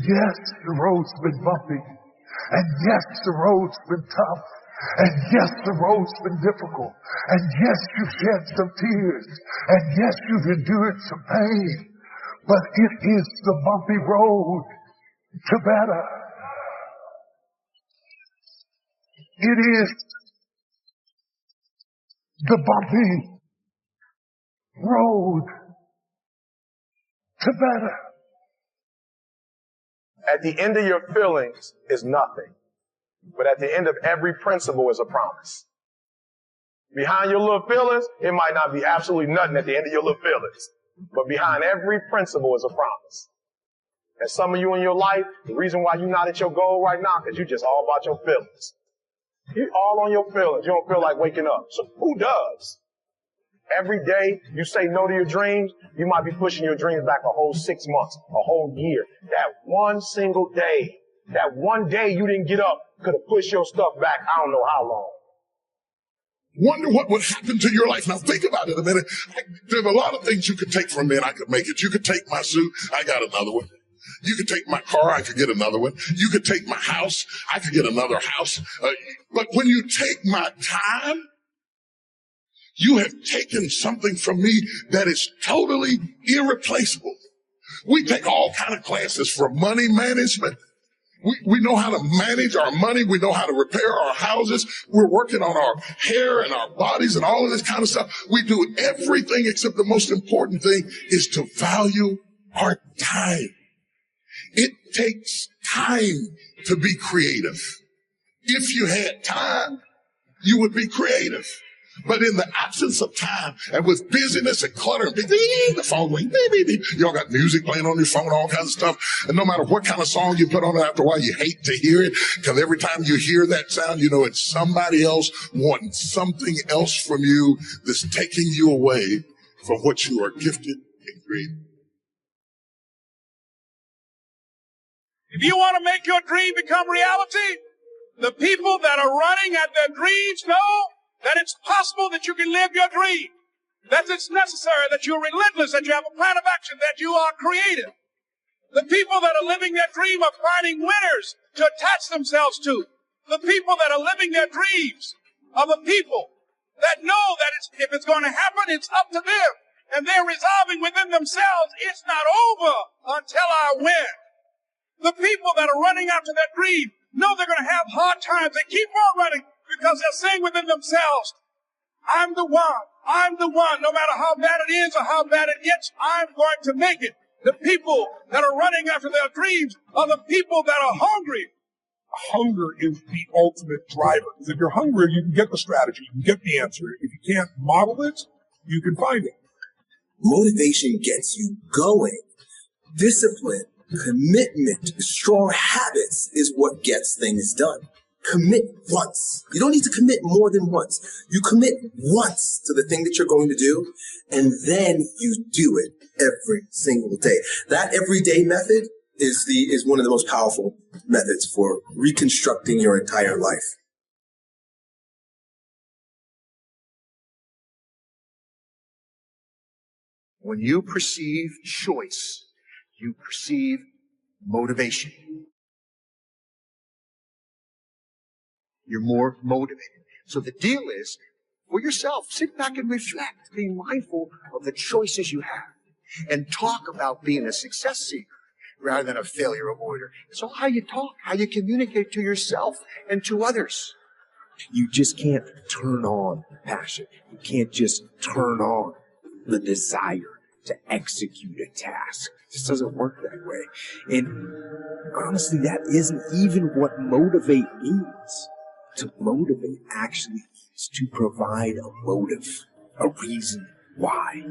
Yes, the road's been bumpy. And yes, the road's been tough. And yes, the road's been difficult. And yes, you've shed some tears. And yes, you've endured some pain. But it is the bumpy road to better. It is the bumpy road to better. At the end of your feelings is nothing. But at the end of every principle is a promise. Behind your little feelings, it might not be absolutely nothing at the end of your little feelings. But behind every principle is a promise. And some of you in your life, the reason why you're not at your goal right now is you're just all about your feelings. You're all on your feelings. You don't feel like waking up. So who does? Every day you say no to your dreams, you might be pushing your dreams back a whole 6 months, a whole year. That one single day, that one day you didn't get up could have pushed your stuff back I don't know how long. Wonder what would happen to your life. Now think about it a minute. There are a lot of things you could take from me and I could make it. You could take my suit, I got another one. You could take my car, I could get another one. You could take my house, I could get another house. But when you take my time, you have taken something from me that is totally irreplaceable. We take all kind of classes for money management. We know how to manage our money. We know how to repair our houses. We're working on our hair and our bodies and all of this kind of stuff. We do everything except the most important thing is to value our time. It takes time to be creative. If you had time, you would be creative. But in the absence of time and with busyness and clutter and the phone ring, y'all got music playing on your phone, all kinds of stuff. And no matter what kind of song you put on it, after a while you hate to hear it because every time you hear that sound, you know it's somebody else wanting something else from you that's taking you away from what you are gifted and created. If you want to make your dream become reality, the people that are running at their dreams know that it's possible that you can live your dream, that it's necessary, that you're relentless, that you have a plan of action, that you are creative. The people that are living their dream are finding winners to attach themselves to. The people that are living their dreams are the people that know that if it's going to happen, it's up to them. And they're resolving within themselves, it's not over until I win. The people that are running after their dream know they're going to have hard times. They keep on running because they're saying within themselves, I'm the one. I'm the one. No matter how bad it is or how bad it gets, I'm going to make it. The people that are running after their dreams are the people that are hungry. Hunger is the ultimate driver. Because if you're hungry, you can get the strategy, you can get the answer. If you can't model it, you can find it. Motivation gets you going. Discipline, commitment, strong habits is what gets things done. Commit once. You don't need to commit more than once. You commit once to the thing that you're going to do, and then you do it every single day. That everyday method is one of the most powerful methods for reconstructing your entire life. When you perceive choice, you perceive motivation. You're more motivated. So the deal is, for yourself, sit back and reflect, being mindful of the choices you have, and talk about being a success seeker rather than a failure avoider. It's all how you talk, how you communicate to yourself and to others. You just can't turn on passion. You can't just turn on the desire to execute a task. It just doesn't work that way. And honestly, that isn't even what motivate means. To motivate actually is to provide a motive, a reason why.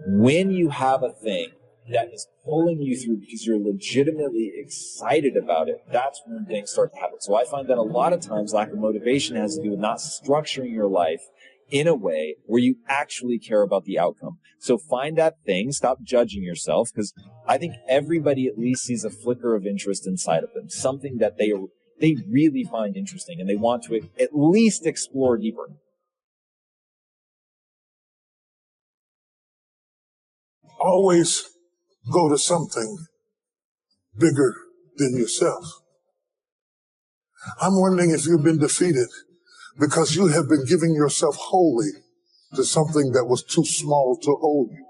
When you have a thing that is pulling you through because you're legitimately excited about it, that's when things start to happen. So I find that a lot of times lack of motivation has to do with not structuring your life in a way where you actually care about the outcome. So find that thing, stop judging yourself, because I think everybody at least sees a flicker of interest inside of them, something that they really find interesting and they want to at least explore deeper. Always go to something bigger than yourself. I'm wondering if you've been defeated because you have been giving yourself wholly to something that was too small to hold you.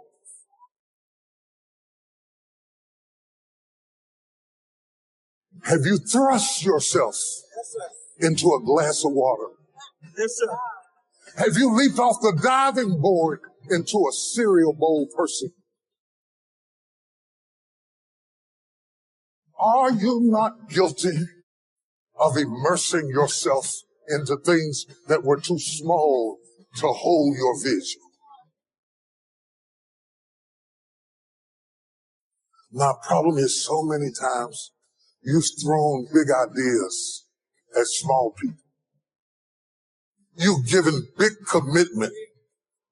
Have you thrust yourself into a glass of water? Yes, sir. Have you leaped off the diving board into a cereal bowl person? Are you not guilty of immersing yourself into things that were too small to hold your vision? My problem is so many times you've thrown big ideas at small people. You've given big commitment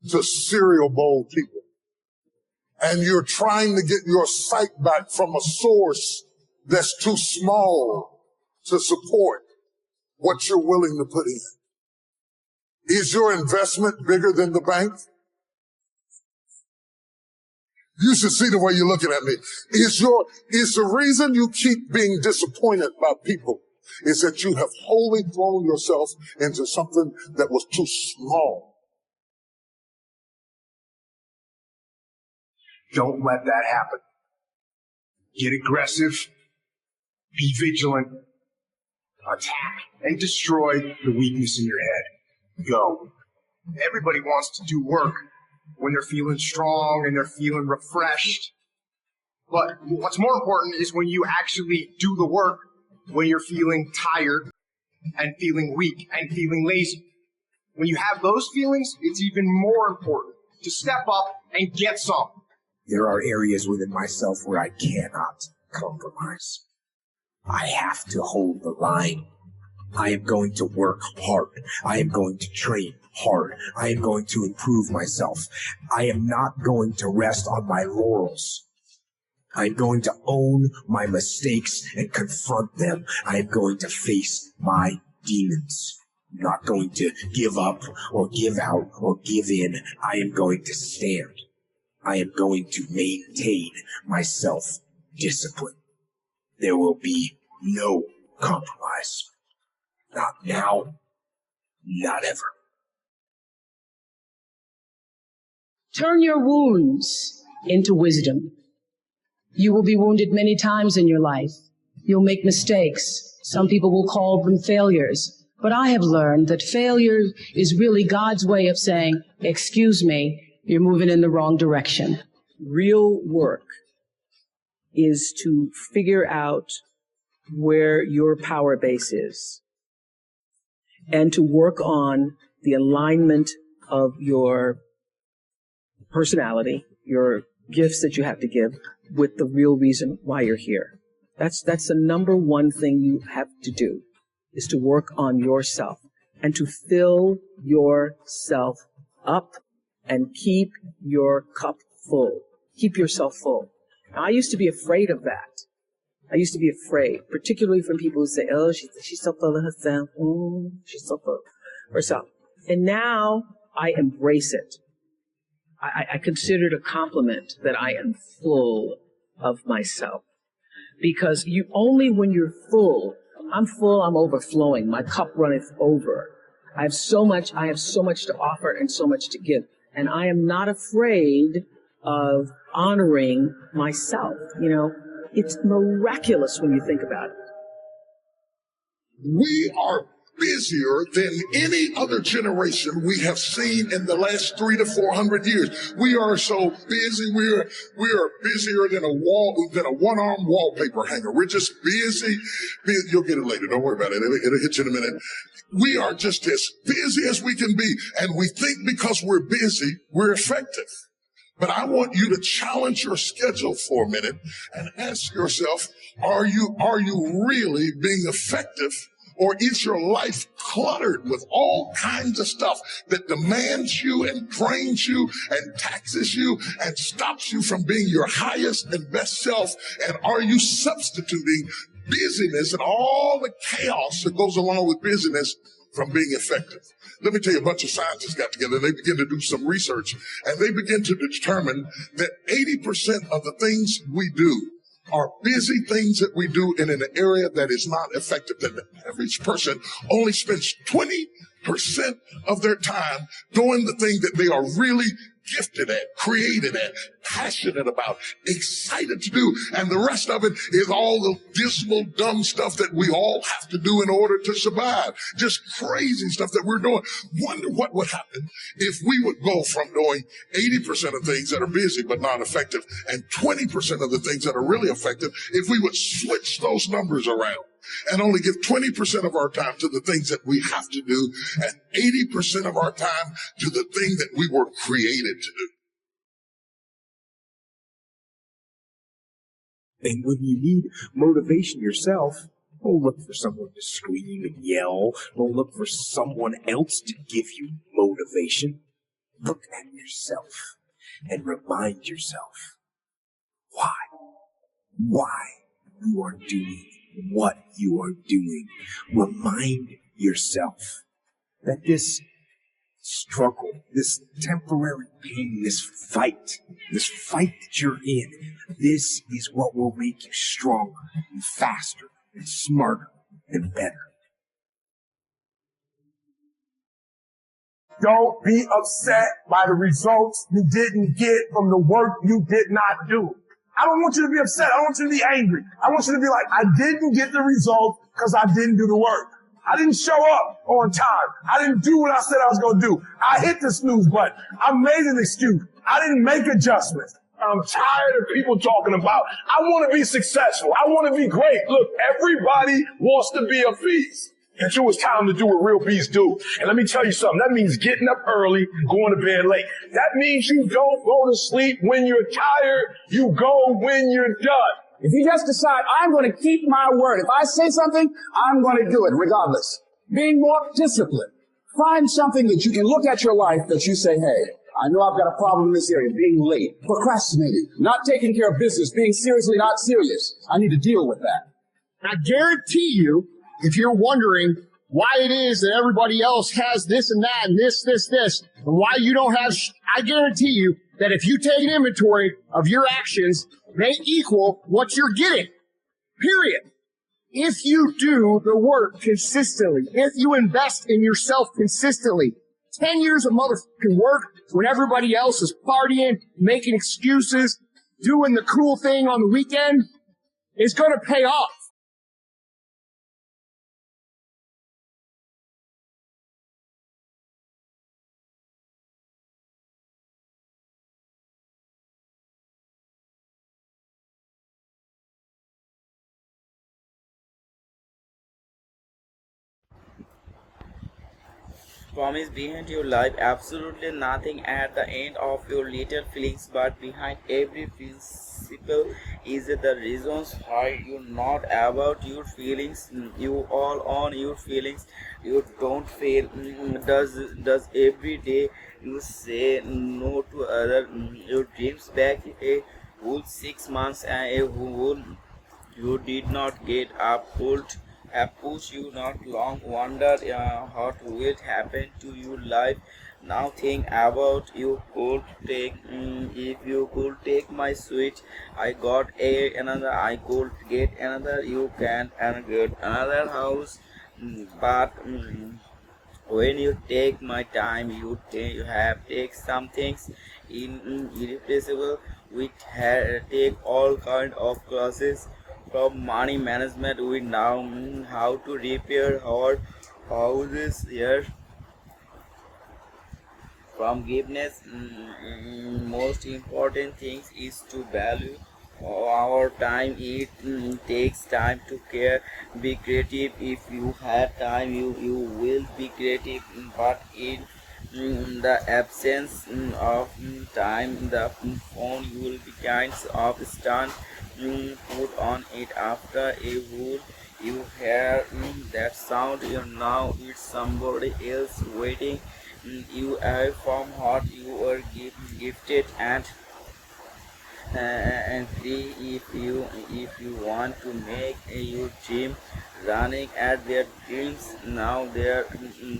to cereal bowl people. And you're trying to get your sight back from a source that's too small to support what you're willing to put in. Is your investment bigger than the bank? You should see the way you're looking at me. Is the reason you keep being disappointed by people is that you have wholly thrown yourself into something that was too small? Don't let that happen. Get aggressive. Be vigilant. Attack. And destroy the weakness in your head. Go. Everybody wants to do work when they're feeling strong and they're feeling refreshed. But what's more important is when you actually do the work when you're feeling tired and feeling weak and feeling lazy. When you have those feelings, it's even more important to step up and get some. There are areas within myself where I cannot compromise. I have to hold the line. I am going to work hard. I am going to train hard. I am going to improve myself. I am not going to rest on my laurels. I am going to own my mistakes and confront them. I am going to face my demons. I'm not going to give up or give out or give in. I am going to stand. I am going to maintain my self-discipline. There will be no compromise. Not now, not ever. Turn your wounds into wisdom. You will be wounded many times in your life. You'll make mistakes. Some people will call them failures. But I have learned that failure is really God's way of saying, excuse me, you're moving in the wrong direction. Real work is to figure out where your power base is and to work on the alignment of your personality, your gifts that you have to give, with the real reason why you're here. That's the number one thing you have to do, is to work on yourself and to fill yourself up and keep your cup full. Keep yourself full. Now, I used to be afraid of that. I used to be afraid, particularly from people who say, oh, she's so full of herself. Oh, she's so full of herself. And now I embrace it. I consider it a compliment that I am full of myself. Because only when you're full, I'm full, I'm overflowing, my cup runneth over. I have so much to offer and so much to give. And I am not afraid of honoring myself. You know, it's miraculous when you think about it. We are busier than any other generation we have seen in the last 300 to 400 years. We are so busy. We are busier than a one-arm wallpaper hanger. We're just busy. You'll get it later. Don't worry about it. It'll hit you in a minute. We are just as busy as we can be. And we think because we're busy, we're effective. But I want you to challenge your schedule for a minute and ask yourself, are you really being effective? Or is your life cluttered with all kinds of stuff that demands you and drains you and taxes you and stops you from being your highest and best self? And are you substituting busyness and all the chaos that goes along with busyness from being effective? Let me tell you, a bunch of scientists got together and they began to do some research, and they began to determine that 80% of the things we do are busy things that we do in an area that is not effective. The average person only spends 20% of their time doing the thing that they are really gifted at, created at, passionate about, excited to do. And the rest of it is all the dismal, dumb stuff that we all have to do in order to survive. Just crazy stuff that we're doing. Wonder what would happen if we would go from doing 80% of things that are busy but not effective and 20% of the things that are really effective if we would switch those numbers around and only give 20% of our time to the things that we have to do and 80% of our time to the thing that we were created to do. And when you need motivation yourself, don't look for someone to scream and yell. Don't look for someone else to give you motivation. Look at yourself and remind yourself why you are doing what you are doing. Remind yourself that this struggle, this temporary pain, this fight that you're in, this is what will make you stronger and faster and smarter and better. Don't be upset by the results you didn't get from the work you did not do. I don't want you to be upset. I don't want you to be angry. I want you to be like, I didn't get the result because I didn't do the work. I didn't show up on time. I didn't do what I said I was going to do. I hit the snooze button. I made an excuse. I didn't make adjustments. I'm tired of people talking about, I want to be successful. I want to be great. Look, everybody wants to be a beast. Until it's time to do what real beasts do. And let me tell you something. That means getting up early, going to bed late. That means you don't go to sleep when you're tired. You go when you're done. If you just decide, I'm going to keep my word. If I say something, I'm going to do it regardless. Being more disciplined. Find something that you can look at your life that you say, hey, I know I've got a problem in this area. Being late, procrastinating, not taking care of business, being seriously not serious. I need to deal with that. I guarantee you, if you're wondering why it is that everybody else has this and that and this, and why you don't have, I guarantee you that if you take an inventory of your actions, they equal what you're getting. Period. If you do the work consistently, if you invest in yourself consistently, 10 years of motherfucking work when everybody else is partying, making excuses, doing the cool thing on the weekend, is going to pay off. Promise behind your life, absolutely nothing at the end of your little feelings, but behind every principle is the reasons why you're not about your feelings. You all on your feelings. You don't fail. Does every day you say no to other your dreams back a whole 6 months and a whole you did not get up pulled push you not long wonder what will happen to your life. Now think about you could take if you could take my switch, I got another, I could get another, you can and get another house, but when you take my time, you have take some things irreplaceable. We take all kind of classes from money management. We now how to repair our houses here. From forgiveness, most important things is to value our time. It takes time to care. Be creative. If you have time, you will be creative, but in the absence of time, the phone you will be kind of stunned. Put on it after a rule. You hear that sound, now it's somebody else waiting. You are from what you are gifted and free. If you want to make your dream running at their dreams now, there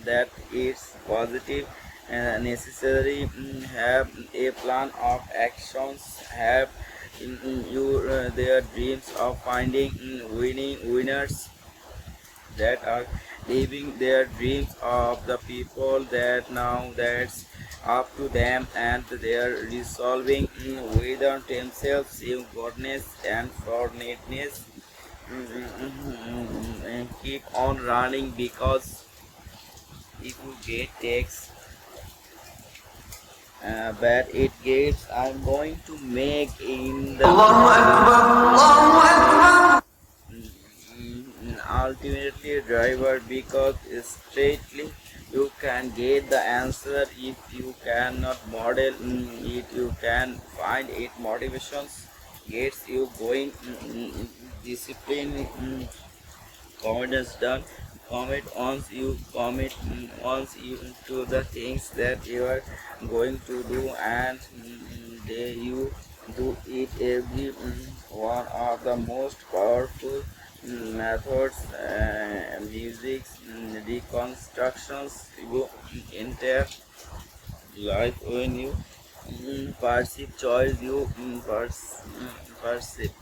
that is positive and necessary. Have a plan of actions. Have their dreams of finding winners that are living their dreams of the people that now that's up to them, and they are resolving within themselves in goodness and fornetness, and keep on running, because if you get takes but it gets I'm going to make in the ultimately driver, because straightly you can get the answer. If you cannot model it, you can find it. Motivations gets you going. Discipline confidence done. Once you to the things that you are going to do, and you do it. Every one of the most powerful methods, music reconstructions you entire life. When you perceive choice, you perceive